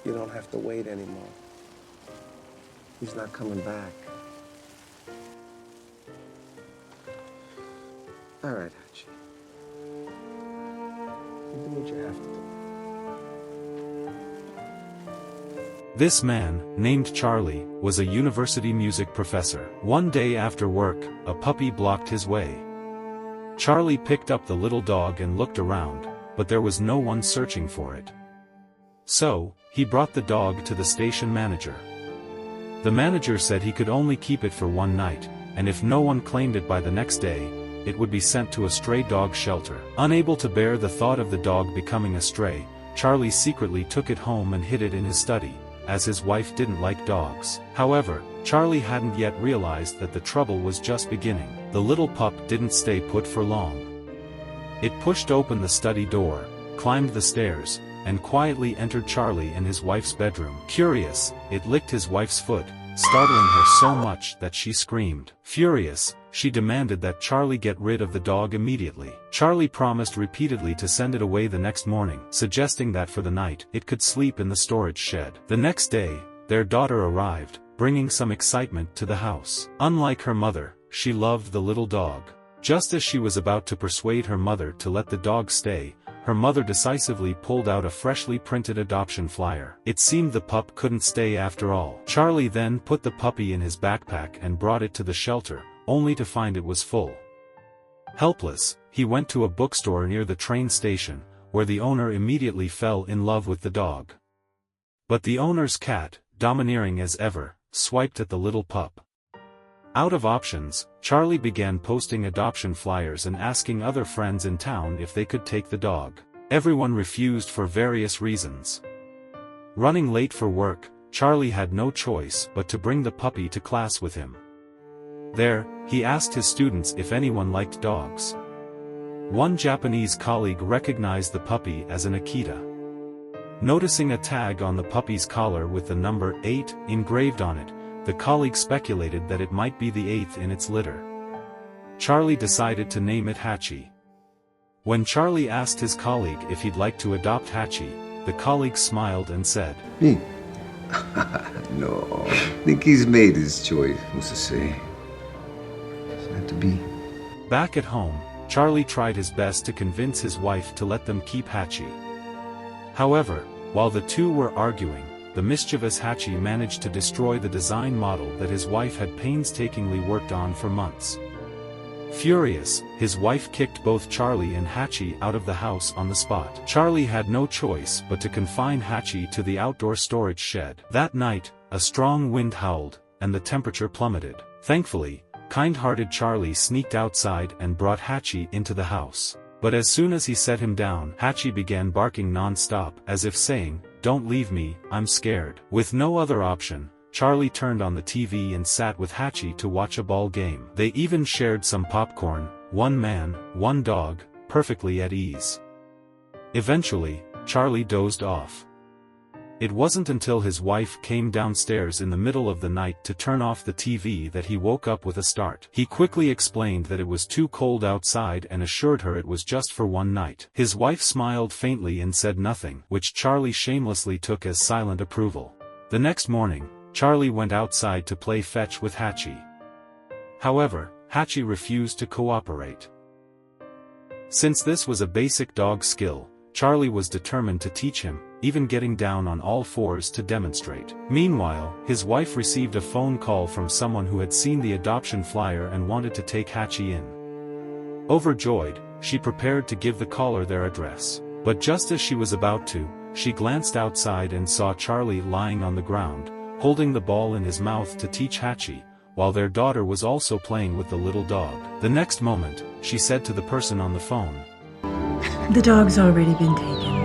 You don't have to wait anymore. He's not coming back. All right, Hachi. You do what you have to do. This man, named Charlie, was a university music professor. One day after work, a puppy blocked his way. Charlie picked up the little dog and looked around, but there was no one searching for it. So, he brought the dog to the station manager. The manager said he could only keep it for one night, and if no one claimed it by the next day, it would be sent to a stray dog shelter. Unable to bear the thought of the dog becoming a stray, Charlie secretly took it home and hid it in his study, as his wife didn't like dogs. However, Charlie hadn't yet realized that the trouble was just beginning. The little pup didn't stay put for long. It pushed open the study door, climbed the stairs, and quietly entered Charlie and his wife's bedroom. Curious, it licked his wife's foot, startling her so much that she screamed. Furious, she demanded that Charlie get rid of the dog immediately. Charlie promised repeatedly to send it away the next morning, suggesting that for the night, it could sleep in the storage shed. The next day, their daughter arrived, bringing some excitement to the house. Unlike her mother, she loved the little dog. Just as she was about to persuade her mother to let the dog stay, her mother decisively pulled out a freshly printed adoption flyer. It seemed the pup couldn't stay after all. Charlie then put the puppy in his backpack and brought it to the shelter, only to find it was full. Helpless, he went to a bookstore near the train station, where the owner immediately fell in love with the dog. But the owner's cat, domineering as ever, swiped at the little pup. Out of options, Charlie began posting adoption flyers and asking other friends in town if they could take the dog. Everyone refused for various reasons. Running late for work, Charlie had no choice but to bring the puppy to class with him. There, he asked his students if anyone liked dogs. One Japanese colleague recognized the puppy as an Akita. Noticing a tag on the puppy's collar with the number 8 engraved on it, the colleague speculated that it might be the 8th in its litter. Charlie decided to name it Hachi. When Charlie asked his colleague if he'd like to adopt Hachi, the colleague smiled and said, Me? No, I think he's made his choice. Who's to say? It's meant to be. Back at home, Charlie tried his best to convince his wife to let them keep Hachi. However, while the two were arguing, the mischievous Hachi managed to destroy the design model that his wife had painstakingly worked on for months. Furious, his wife kicked both Charlie and Hachi out of the house on the spot. Charlie had no choice but to confine Hachi to the outdoor storage shed. That night, a strong wind howled, and the temperature plummeted. Thankfully, kind-hearted Charlie sneaked outside and brought Hachi into the house. But as soon as he set him down, Hachi began barking non-stop, as if saying, "Don't leave me, I'm scared." With no other option, Charlie turned on the TV and sat with Hachi to watch a ball game. They even shared some popcorn, one man, one dog, perfectly at ease. Eventually, Charlie dozed off. It wasn't until his wife came downstairs in the middle of the night to turn off the TV that he woke up with a start. He quickly explained that it was too cold outside and assured her it was just for one night. His wife smiled faintly and said nothing, which Charlie shamelessly took as silent approval. The next morning, Charlie went outside to play fetch with Hachi. However, Hachi refused to cooperate. Since this was a basic dog skill, Charlie was determined to teach him, even getting down on all fours to demonstrate. Meanwhile, his wife received a phone call from someone who had seen the adoption flyer and wanted to take Hachi in. Overjoyed, she prepared to give the caller their address. But just as she was about to, she glanced outside and saw Charlie lying on the ground, holding the ball in his mouth to teach Hachi, while their daughter was also playing with the little dog. The next moment, she said to the person on the phone, "The dog's already been taken."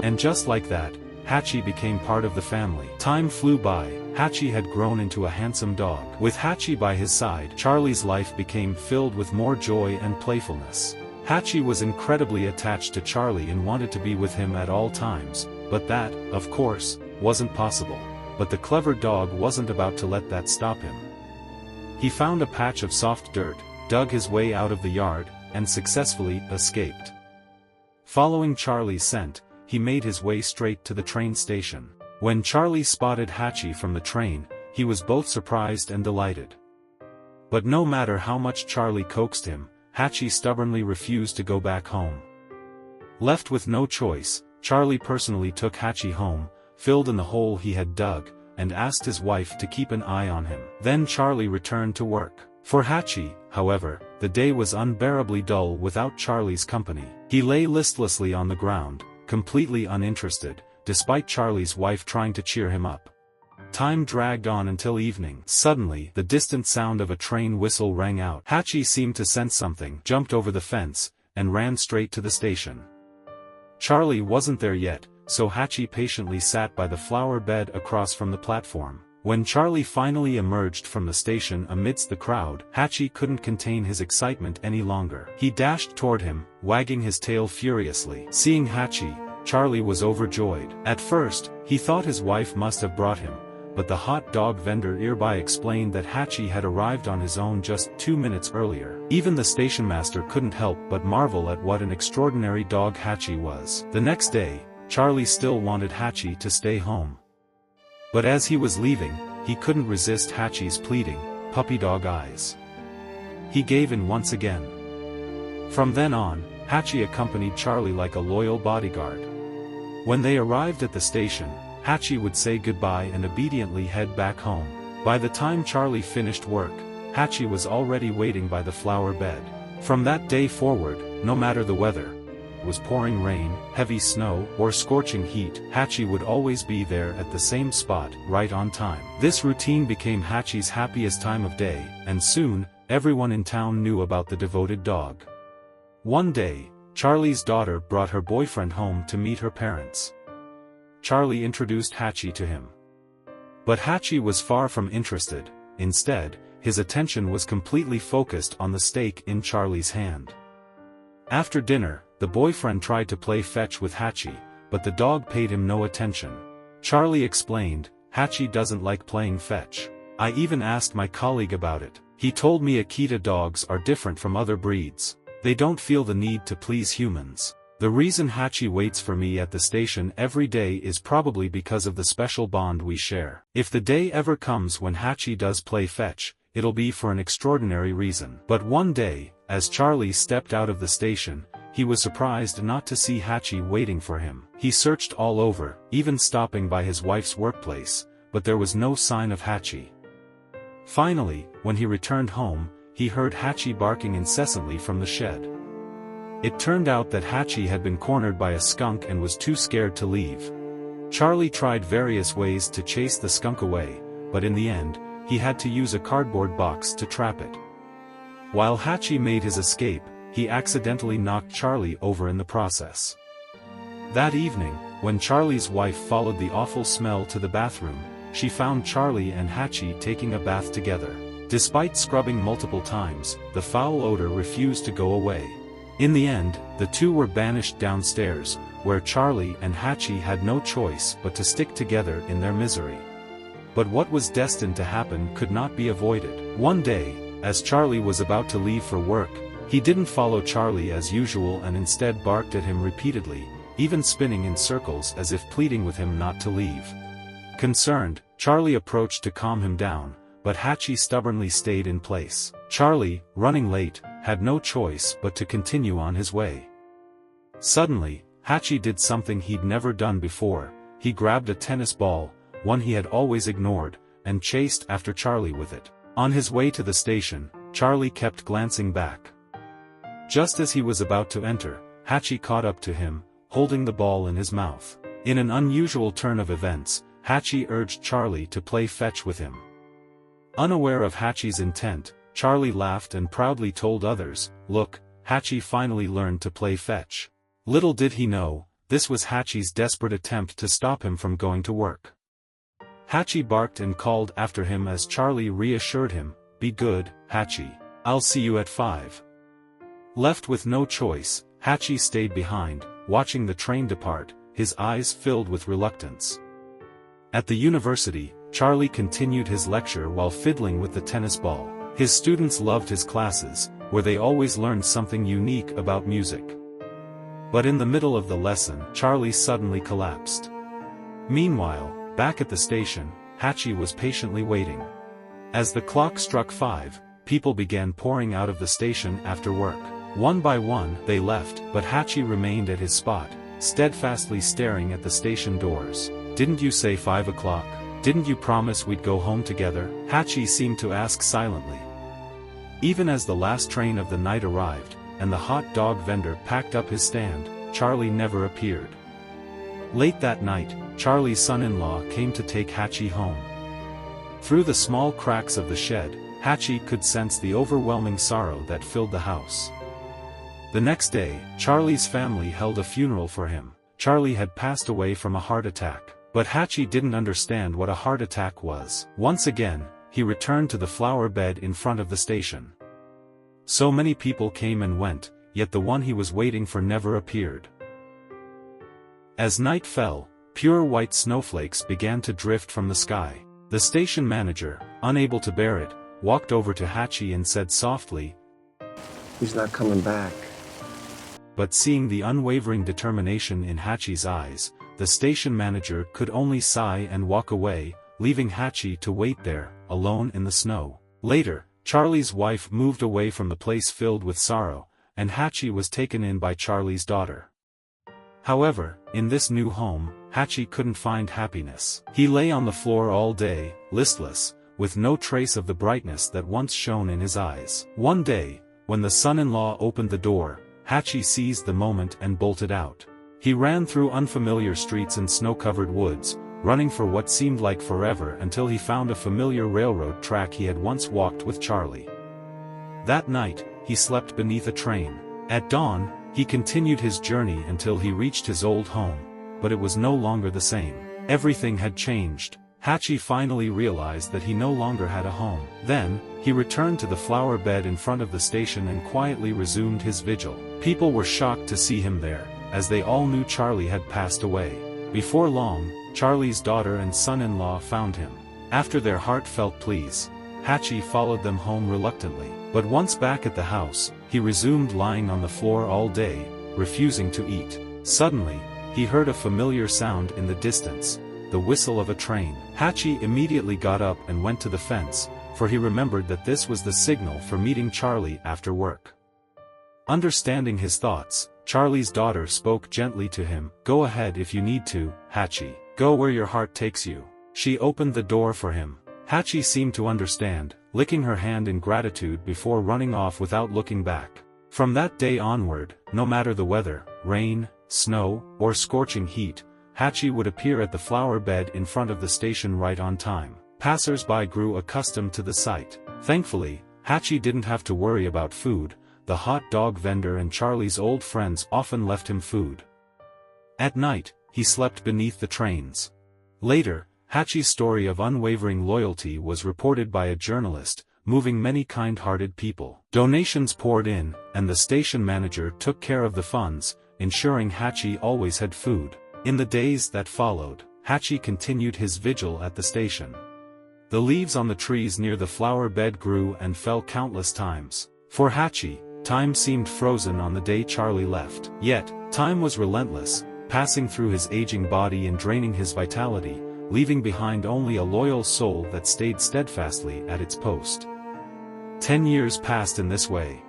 And just like that, Hachi became part of the family. Time flew by. Hachi had grown into a handsome dog. With Hachi by his side, Charlie's life became filled with more joy and playfulness. Hachi was incredibly attached to Charlie and wanted to be with him at all times, but that, of course, wasn't possible. But the clever dog wasn't about to let that stop him. He found a patch of soft dirt, dug his way out of the yard, and successfully escaped. Following Charlie's scent, he made his way straight to the train station. When Charlie spotted Hachi from the train, he was both surprised and delighted. But no matter how much Charlie coaxed him, Hachi stubbornly refused to go back home. Left with no choice, Charlie personally took Hachi home, filled in the hole he had dug, and asked his wife to keep an eye on him. Then Charlie returned to work. For Hachi, however, the day was unbearably dull without Charlie's company. He lay listlessly on the ground, completely uninterested, despite Charlie's wife trying to cheer him up. Time dragged on until evening. Suddenly, the distant sound of a train whistle rang out. Hachi seemed to sense something, jumped over the fence, and ran straight to the station. Charlie wasn't there yet, so Hachi patiently sat by the flower bed across from the platform. When Charlie finally emerged from the station amidst the crowd, Hachi couldn't contain his excitement any longer. He dashed toward him, wagging his tail furiously. Seeing Hachi, Charlie was overjoyed. At first, he thought his wife must have brought him, but the hot dog vendor nearby explained that Hachi had arrived on his own just 2 minutes earlier. Even the station master couldn't help but marvel at what an extraordinary dog Hachi was. The next day, Charlie still wanted Hachi to stay home. But as he was leaving, he couldn't resist Hachi's pleading, puppy dog eyes. He gave in once again. From then on, Hachi accompanied Charlie like a loyal bodyguard. When they arrived at the station, Hachi would say goodbye and obediently head back home. By the time Charlie finished work, Hachi was already waiting by the flower bed. From that day forward, no matter the weather, was pouring rain, heavy snow, or scorching heat, Hachi would always be there at the same spot, right on time. This routine became Hachi's happiest time of day, and soon, everyone in town knew about the devoted dog. One day, Charlie's daughter brought her boyfriend home to meet her parents. Charlie introduced Hachi to him. But Hachi was far from interested. Instead, his attention was completely focused on the steak in Charlie's hand. After dinner, the boyfriend tried to play fetch with Hachi, but the dog paid him no attention. Charlie explained, "Hachi doesn't like playing fetch. I even asked my colleague about it. He told me Akita dogs are different from other breeds. They don't feel the need to please humans. The reason Hachi waits for me at the station every day is probably because of the special bond we share. If the day ever comes when Hachi does play fetch, it'll be for an extraordinary reason." But one day, as Charlie stepped out of the station, he was surprised not to see Hachi waiting for him. He searched all over, even stopping by his wife's workplace, but there was no sign of Hachi. Finally, when he returned home, he heard Hachi barking incessantly from the shed. It turned out that Hachi had been cornered by a skunk and was too scared to leave. Charlie tried various ways to chase the skunk away, but in the end, he had to use a cardboard box to trap it. While Hachi made his escape, he accidentally knocked Charlie over in the process. That evening, when Charlie's wife followed the awful smell to the bathroom, she found Charlie and Hachi taking a bath together. Despite scrubbing multiple times, the foul odor refused to go away. In the end, the two were banished downstairs, where Charlie and Hachi had no choice but to stick together in their misery. But what was destined to happen could not be avoided. One day, as Charlie was about to leave for work, he didn't follow Charlie as usual and instead barked at him repeatedly, even spinning in circles as if pleading with him not to leave. Concerned, Charlie approached to calm him down, but Hachi stubbornly stayed in place. Charlie, running late, had no choice but to continue on his way. Suddenly, Hachi did something he'd never done before. He grabbed a tennis ball, one he had always ignored, and chased after Charlie with it. On his way to the station, Charlie kept glancing back. Just as he was about to enter, Hachi caught up to him, holding the ball in his mouth. In an unusual turn of events, Hachi urged Charlie to play fetch with him. Unaware of Hachi's intent, Charlie laughed and proudly told others, "Look, Hachi finally learned to play fetch." Little did he know, this was Hachi's desperate attempt to stop him from going to work. Hachi barked and called after him as Charlie reassured him, "Be good, Hachi. I'll see you at 5. Left with no choice, Hachi stayed behind, watching the train depart, his eyes filled with reluctance. At the university, Charlie continued his lecture while fiddling with the tennis ball. His students loved his classes, where they always learned something unique about music. But in the middle of the lesson, Charlie suddenly collapsed. Meanwhile, Back at the station, Hachi was patiently waiting. As the clock struck 5, people began pouring out of the station after work. One by one, they left, but Hachi remained at his spot, steadfastly staring at the station doors. "Didn't you say 5 o'clock? Didn't you promise we'd go home together?" Hachi seemed to ask silently. Even as the last train of the night arrived, and the hot dog vendor packed up his stand, Charlie never appeared. Late that night, Charlie's son-in-law came to take Hachi home. Through the small cracks of the shed, Hachi could sense the overwhelming sorrow that filled the house. The next day, Charlie's family held a funeral for him. Charlie had passed away from a heart attack, but Hachi didn't understand what a heart attack was. Once again, he returned to the flower bed in front of the station. So many people came and went, yet the one he was waiting for never appeared. As night fell, pure white snowflakes began to drift from the sky. The station manager, unable to bear it, walked over to Hachi and said softly, He's not coming back. But seeing the unwavering determination in Hachi's eyes, the station manager could only sigh and walk away, leaving Hachi to wait there, alone in the snow. Later, Charlie's wife moved away from the place filled with sorrow, and Hachi was taken in by Charlie's daughter. However, in this new home, Hachi couldn't find happiness. He lay on the floor all day, listless, with no trace of the brightness that once shone in his eyes. One day, when the son-in-law opened the door, Hachi seized the moment and bolted out. He ran through unfamiliar streets and snow-covered woods, running for what seemed like forever until he found a familiar railroad track he had once walked with Charlie. That night, he slept beneath a train. At dawn, he continued his journey until he reached his old home, but it was no longer the same. Everything had changed. Hachi finally realized that he no longer had a home. Then, he returned to the flower bed in front of the station and quietly resumed his vigil. People were shocked to see him there, as they all knew Charlie had passed away. Before long, Charlie's daughter and son-in-law found him. After their heartfelt pleas, Hachi followed them home reluctantly. But once back at the house, he resumed lying on the floor all day, refusing to eat. Suddenly, he heard a familiar sound in the distance, the whistle of a train. Hachi immediately got up and went to the fence, for he remembered that this was the signal for meeting Charlie after work. Understanding his thoughts, Charlie's daughter spoke gently to him. "Go ahead if you need to, Hachi. Go where your heart takes you." She opened the door for him. Hachi seemed to understand, licking her hand in gratitude before running off without looking back. From that day onward, no matter the weather, rain, snow, or scorching heat, Hachi would appear at the flower bed in front of the station right on time. Passers-by grew accustomed to the sight. Thankfully, Hachi didn't have to worry about food. The hot dog vendor and Charlie's old friends often left him food. At night, he slept beneath the trains. Later, Hachi's story of unwavering loyalty was reported by a journalist, moving many kind-hearted people. Donations poured in, and the station manager took care of the funds, ensuring Hachi always had food. In the days that followed, Hachi continued his vigil at the station. The leaves on the trees near the flower bed grew and fell countless times. For Hachi, time seemed frozen on the day Charlie left. Yet, time was relentless, passing through his aging body and draining his vitality, leaving behind only a loyal soul that stayed steadfastly at its post. 10 years passed in this way.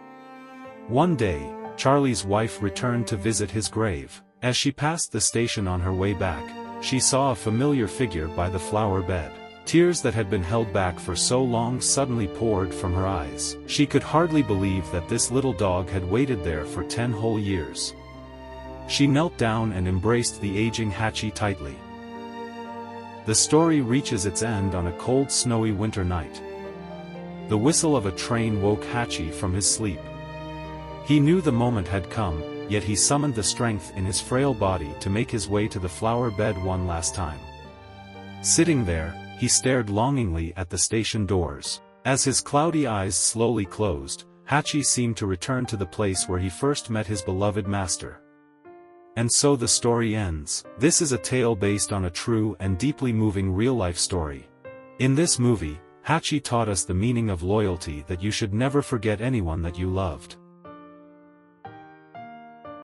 One day, Charlie's wife returned to visit his grave. As she passed the station on her way back, she saw a familiar figure by the flower bed. Tears that had been held back for so long suddenly poured from her eyes. She could hardly believe that this little dog had waited there for 10 whole years. She knelt down and embraced the aging Hachi tightly. The story reaches its end on a cold snowy winter night. The whistle of a train woke Hachi from his sleep. He knew the moment had come, yet he summoned the strength in his frail body to make his way to the flower bed one last time. Sitting there, he stared longingly at the station doors. As his cloudy eyes slowly closed, Hachi seemed to return to the place where he first met his beloved master. And so the story ends. This is a tale based on a true and deeply moving real-life story. In this movie, Hachi taught us the meaning of loyalty, that you should never forget anyone that you loved.